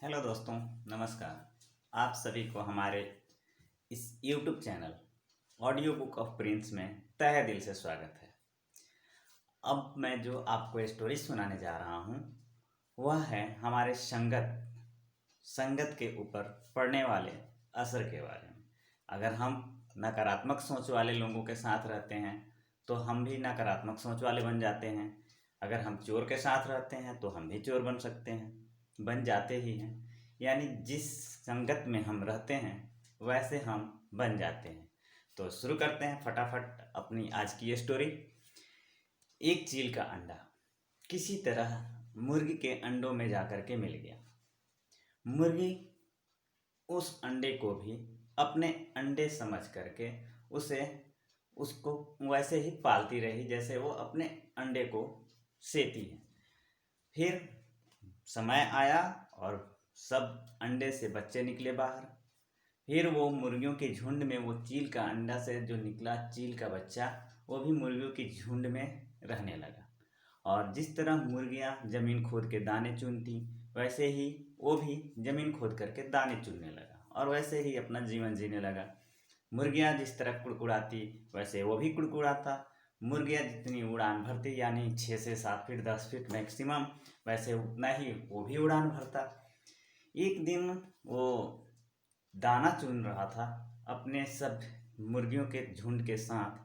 Hello दोस्तों, नमस्कार। आप सभी को हमारे इस YouTube channel audio book of Prince में तहे दिल से स्वागत है। अब मैं जो आपको स्टोरी सुनाने जा रहा हूँ वह है हमारे संगत के ऊपर पड़ने वाले असर के बारे में। अगर हम नकारात्मक सोच वाले लोगों के साथ रहते हैं तो हम भी नकारात्मक सोच वाले बन जाते हैं। अगर हम चोर के साथ रहते हैं तो हम भी चोर बन सकते हैं, बन जाते ही हैं। यानी जिस संगत में हम रहते हैं वैसे हम बन जाते हैं। तो शुरू करते हैं फटाफट अपनी आज की स्टोरी। एक चील का अंडा किसी तरह मुर्गी के अंडों में जाकर के मिल गया। मुर्गी उस अंडे को भी अपने अंडे समझ करके उसको वैसे ही पालती रही जैसे वो अपने अंडे को सेती है। फिर समय आया और सब अंडे से बच्चे निकले बाहर। फिर वो मुर्गियों के झुंड में, वो चील का अंडा से जो निकला चील का बच्चा, वो भी मुर्गियों के झुंड में रहने लगा। और जिस तरह मुर्गियाँ ज़मीन खोद के दाने चुनती वैसे ही वो भी ज़मीन खोद करके दाने चुनने लगा और वैसे ही अपना जीवन जीने लगा। मुर्गियाँ जिस तरह कुड़कुड़ाती वैसे वो भी कुड़कुड़ाता। मुर्गियाँ जितनी उड़ान भरती यानी 6 से 7 फीट 10 फीट मैक्सिमम, वैसे उतना ही वो भी उड़ान भरता। एक दिन वो दाना चुन रहा था अपने सब मुर्गियों के झुंड के साथ,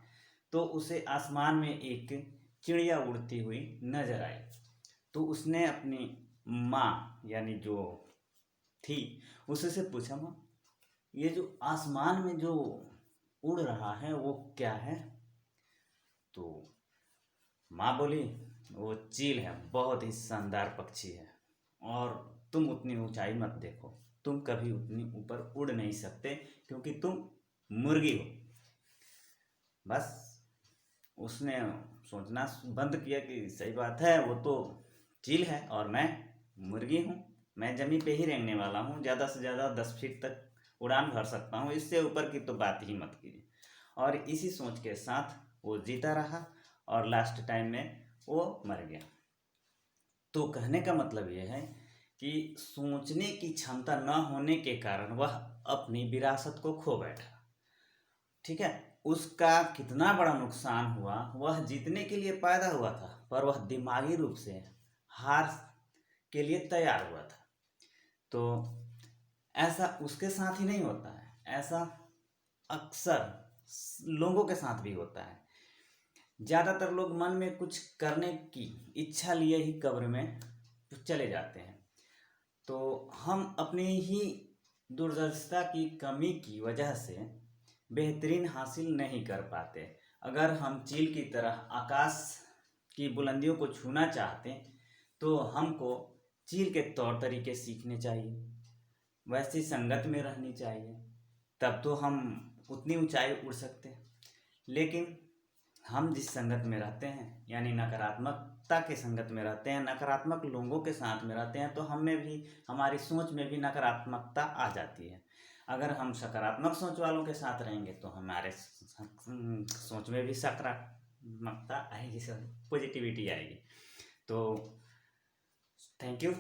तो उसे आसमान में एक चिड़िया उड़ती हुई नजर आई। तो उसने अपनी माँ यानी जो थी उससे पूछा, माँ ये जो आसमान में जो उड़ रहा है वो क्या है? तो माँ बोली, वो चील है, बहुत ही शानदार पक्षी है और तुम उतनी ऊंचाई मत देखो, तुम कभी उतनी ऊपर उड़ नहीं सकते क्योंकि तुम मुर्गी हो। बस उसने सोचना बंद किया कि सही बात है, वो तो चील है और मैं मुर्गी हूँ। मैं ज़मीन पे ही रहने वाला हूँ, ज़्यादा से ज़्यादा 10 फीट तक उड़ान भर सकता हूँ, इससे ऊपर की तो बात ही मत कीजिए। और इसी सोच के साथ वो जीता रहा और लास्ट टाइम में वो मर गया। तो कहने का मतलब ये है कि सोचने की क्षमता न होने के कारण वह अपनी विरासत को खो बैठा। ठीक है, उसका कितना बड़ा नुकसान हुआ। वह जीतने के लिए पैदा हुआ था पर वह दिमागी रूप से हार के लिए तैयार हुआ था। तो ऐसा उसके साथ ही नहीं होता है, ऐसा अक्सर लोगों के साथ भी होता है। ज़्यादातर लोग मन में कुछ करने की इच्छा लिए ही कब्र में चले जाते हैं। तो हम अपनी ही दूरदर्शिता की कमी की वजह से बेहतरीन हासिल नहीं कर पाते। अगर हम चील की तरह आकाश की बुलंदियों को छूना चाहते तो हमको चील के तौर तरीके सीखने चाहिए, वैसी संगत में रहनी चाहिए, तब तो हम उतनी ऊंचाई उड़ सकते हैं। लेकिन हम जिस संगत में रहते हैं यानी नकारात्मकता के संगत में रहते हैं, नकारात्मक लोगों के साथ में रहते हैं, तो हम में भी, हमारी सोच में भी नकारात्मकता आ जाती है। अगर हम सकारात्मक सोच वालों के साथ रहेंगे तो हमारे सोच में भी सकारात्मकता आएगी, पॉजिटिविटी आएगी। तो थैंक यू,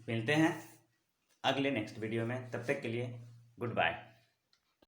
मिलते हैं अगले नेक्स्ट वीडियो में, तब तक के लिए गुड बाय।